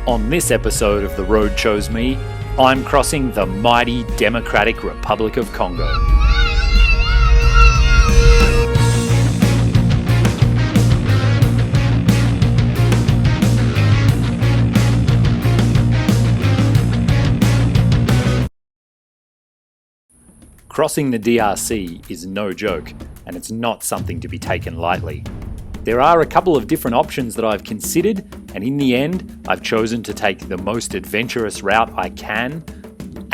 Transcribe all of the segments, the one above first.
On this episode of The Road Chose Me, I'm crossing the mighty Democratic Republic of Congo. Crossing the DRC is no joke, and it's not something to be taken lightly. There are a couple of different options that I've considered, and in the end, I've chosen to take the most adventurous route I can,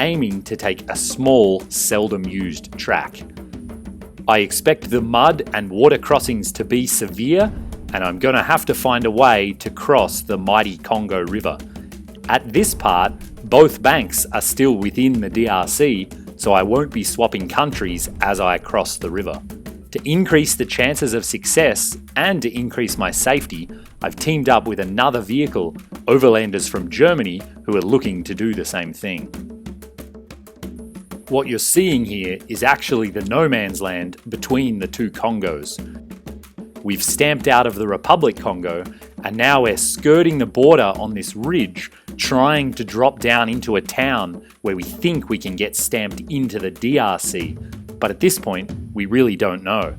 aiming to take a small, seldom used track. I expect the mud and water crossings to be severe, and I'm going to have to find a way to cross the Mighty Congo River. At this part, both banks are still within the DRC, so I won't be swapping countries as I cross the river. To increase the chances of success and to increase my safety, I've teamed up with another vehicle, overlanders from Germany, who are looking to do the same thing. What you're seeing here is actually the no man's land between the two Congos. We've stamped out of the Republic Congo, and now we're skirting the border on this ridge, trying to drop down into a town where we think we can get stamped into the DRC. But at this point, we really don't know.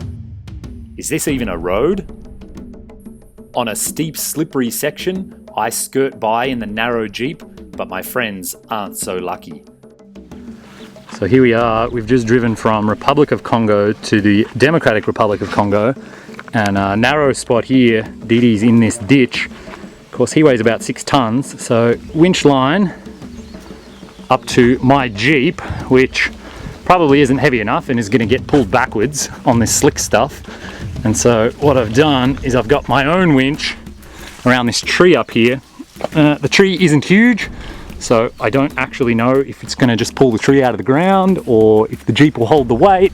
Is this even a road? On a steep, slippery section, I skirt by in the narrow Jeep, but my friends aren't so lucky. So here we are, we've just driven from Republic of Congo to the Democratic Republic of Congo, and a narrow spot here, Didi's in this ditch. Of course, he weighs about 6 tons, so winch line up to my Jeep, which probably isn't heavy enough and is going to get pulled backwards on this slick stuff. And so what I've done is I've got my own winch around this tree up here. The tree isn't huge, so I don't actually know if it's going to just pull the tree out of the ground or if the Jeep will hold the weight.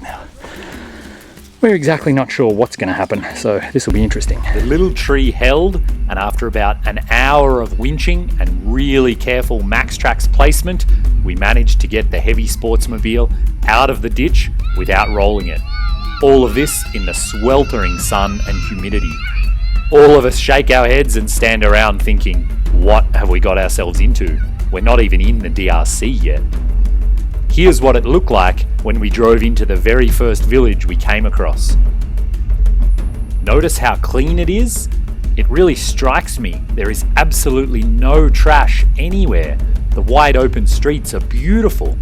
We're exactly not sure what's going to happen, so this will be interesting. The little tree held, and after about an hour of winching and really careful Max-Trax placement, we managed to get the heavy sportsmobile out of the ditch without rolling it. All of this in the sweltering sun and humidity. All of us shake our heads and stand around thinking, what have we got ourselves into? We're not even in the DRC yet. Here's what it looked like when we drove into the very first village we came across. Notice how clean it is? It really strikes me. There is absolutely no trash anywhere. The wide open streets are beautiful.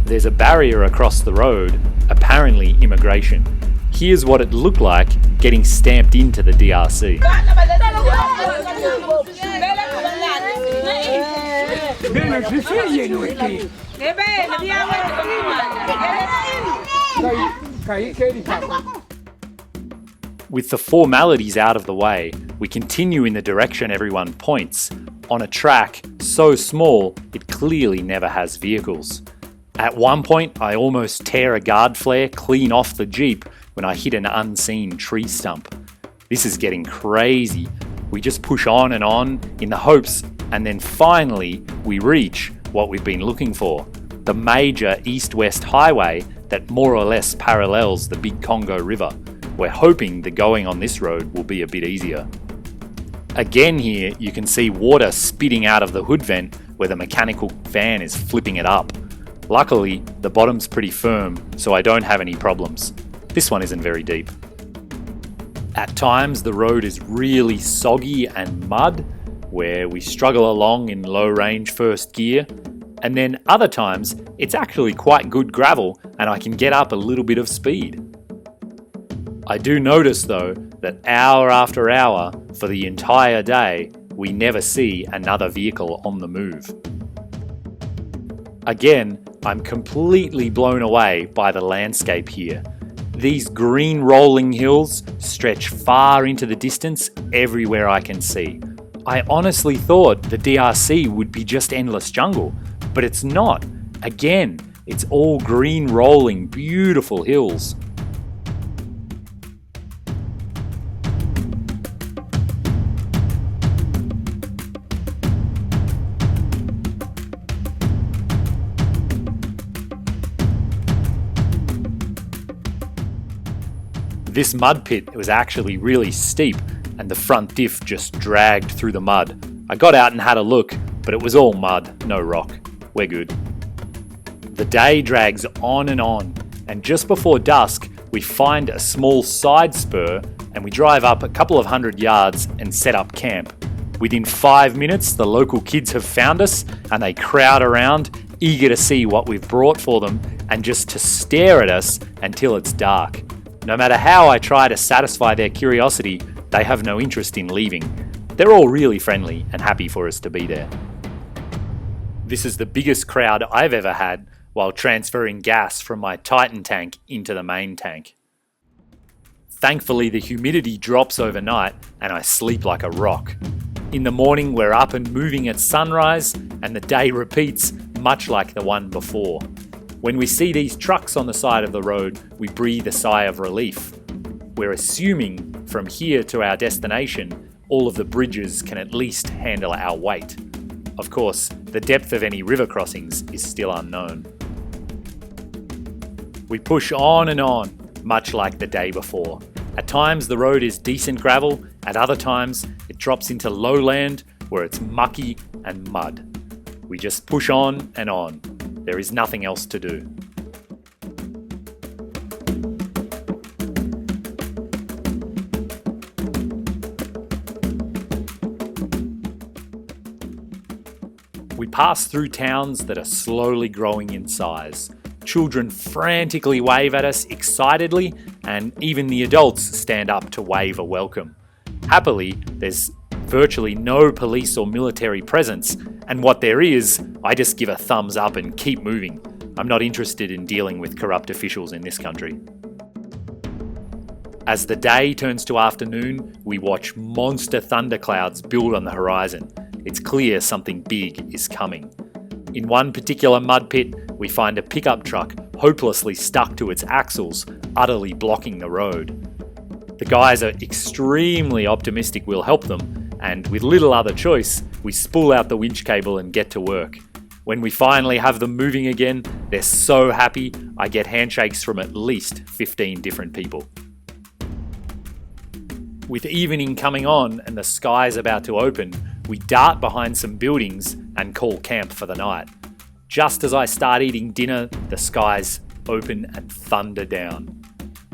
There's a barrier across the road, apparently immigration. Here's what it looked like getting stamped into the DRC. With the formalities out of the way, we continue in the direction everyone points, on a track so small it clearly never has vehicles. At one point, I almost tear a guard flare clean off the Jeep when I hit an unseen tree stump. This is getting crazy. We just push on in the hopes, and then finally we reach what we've been looking for, the major east-west highway that more or less parallels the big Congo River. We're hoping the going on this road will be a bit easier. Again here, you can see water spitting out of the hood vent where the mechanical fan is flipping it up. Luckily, the bottom's pretty firm, so I don't have any problems. This one isn't very deep. At times, the road is really soggy and mud, where we struggle along in low-range first gear, and then other times, it's actually quite good gravel and I can get up a little bit of speed. I do notice though that hour after hour, for the entire day, we never see another vehicle on the move. Again, I'm completely blown away by the landscape here. These green rolling hills stretch far into the distance everywhere I can see. I honestly thought the DRC would be just endless jungle, but it's not. Again, it's all green rolling, beautiful hills. This mud pit was actually really steep, and the front diff just dragged through the mud. I got out and had a look, but it was all mud, no rock. We're good. The day drags on, and just before dusk, we find a small side spur and we drive up a couple of 100 yards and set up camp. Within 5 minutes, the local kids have found us and they crowd around, eager to see what we've brought for them and just to stare at us until it's dark. No matter how I try to satisfy their curiosity, they have no interest in leaving. They're all really friendly and happy for us to be there. This is the biggest crowd I've ever had while transferring gas from my Titan tank into the main tank. Thankfully, the humidity drops overnight and I sleep like a rock. In the morning, we're up and moving at sunrise, and the day repeats much like the one before. When we see these trucks on the side of the road, we breathe a sigh of relief. We're assuming from here to our destination, all of the bridges can at least handle our weight. Of course, the depth of any river crossings is still unknown. We push on, much like the day before. At times the road is decent gravel, at other times it drops into lowland where it's mucky and mud. We just push on. There is nothing else to do. We pass through towns that are slowly growing in size. Children frantically wave at us excitedly, and even the adults stand up to wave a welcome. Happily, there's virtually no police or military presence, and what there is, I just give a thumbs up and keep moving. I'm not interested in dealing with corrupt officials in this country. As the day turns to afternoon, we watch monster thunderclouds build on the horizon. It's clear something big is coming. In one particular mud pit, we find a pickup truck hopelessly stuck to its axles, utterly blocking the road. The guys are extremely optimistic we'll help them, and with little other choice, we spool out the winch cable and get to work. When we finally have them moving again, they're so happy, I get handshakes from at least 15 different people. With evening coming on and the sky's about to open, we dart behind some buildings and call camp for the night. Just as I start eating dinner, the skies open and thunder down.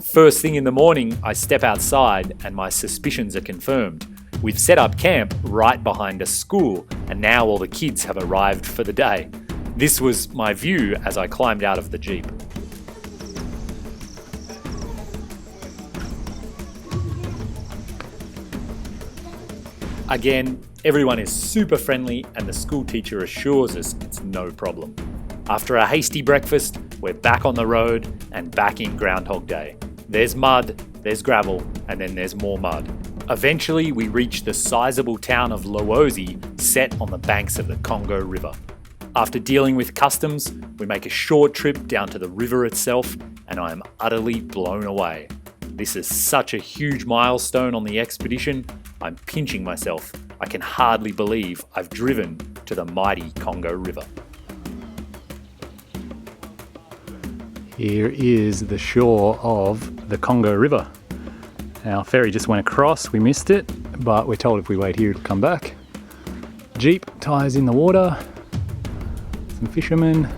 First thing in the morning, I step outside and my suspicions are confirmed. We've set up camp right behind a school, and now all the kids have arrived for the day. This was my view as I climbed out of the Jeep. Again, everyone is super friendly and the school teacher assures us it's no problem. After a hasty breakfast, we're back on the road and back in Groundhog Day. There's mud, there's gravel, and then there's more mud. Eventually, we reach the sizable town of Lowozi, set on the banks of the Congo River. After dealing with customs, we make a short trip down to the river itself, and I am utterly blown away. This is such a huge milestone on the expedition, I'm pinching myself. I can hardly believe I've driven to the mighty Congo River. Here is the shore of the Congo River. Our ferry just went across, we missed it, but we're told if we wait here it'll come back. Jeep ties in the water, some fishermen.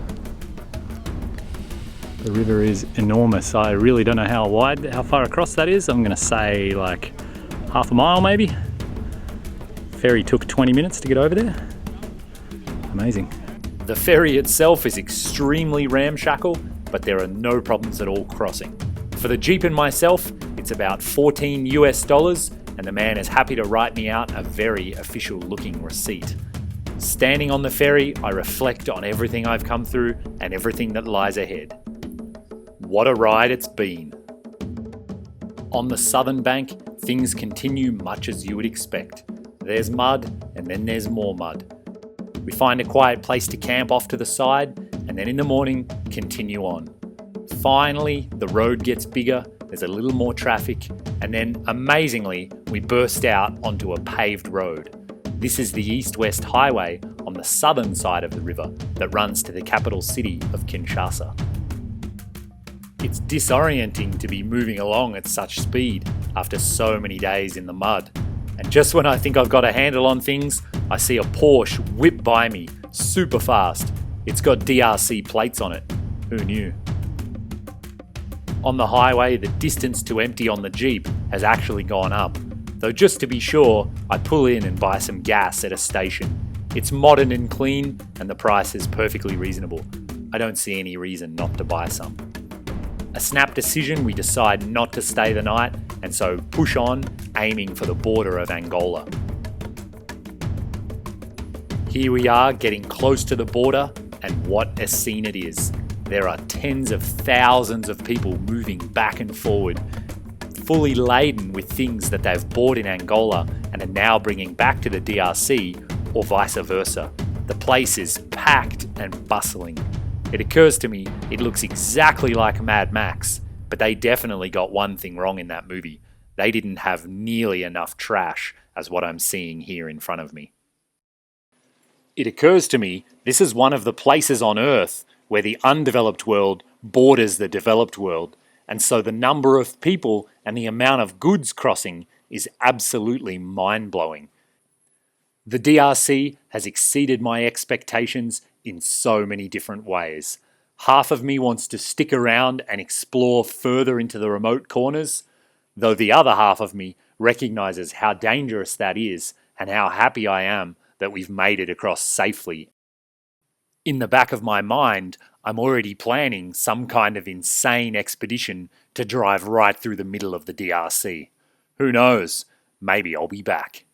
The river is enormous. I really don't know how far across that is. I'm gonna say like half a mile maybe. Ferry took 20 minutes to get over there. Amazing. The ferry itself is extremely ramshackle, but there are no problems at all crossing. For the Jeep and myself, it's about $14 US, and the man is happy to write me out a very official looking receipt. Standing on the ferry, I reflect on everything I've come through and everything that lies ahead. What a ride it's been. On the southern bank, things continue much as you would expect. There's mud, and then there's more mud. We find a quiet place to camp off to the side, and then in the morning, continue on. Finally, the road gets bigger, there's a little more traffic, and then, amazingly, we burst out onto a paved road. This is the east-west highway on the southern side of the river that runs to the capital city of Kinshasa. It's disorienting to be moving along at such speed after so many days in the mud. And just when I think I've got a handle on things, I see a Porsche whip by me, super fast. It's got DRC plates on it. Who knew? On the highway, the distance to empty on the Jeep has actually gone up. Though just to be sure, I pull in and buy some gas at a station. It's modern and clean, and the price is perfectly reasonable. I don't see any reason not to buy some. A snap decision, we decide not to stay the night, and so push on, aiming for the border of Angola. Here we are, getting close to the border, and what a scene it is. There are tens of thousands of people moving back and forward, fully laden with things that they've bought in Angola and are now bringing back to the DRC, or vice versa. The place is packed and bustling. It occurs to me it looks exactly like Mad Max, but they definitely got one thing wrong in that movie. They didn't have nearly enough trash as what I'm seeing here in front of me. It occurs to me this is one of the places on Earth where the undeveloped world borders the developed world, and so the number of people and the amount of goods crossing is absolutely mind-blowing. The DRC has exceeded my expectations in so many different ways. Half of me wants to stick around and explore further into the remote corners, though the other half of me recognizes how dangerous that is and how happy I am that we've made it across safely. In the back of my mind, I'm already planning some kind of insane expedition to drive right through the middle of the DRC. Who knows? Maybe I'll be back.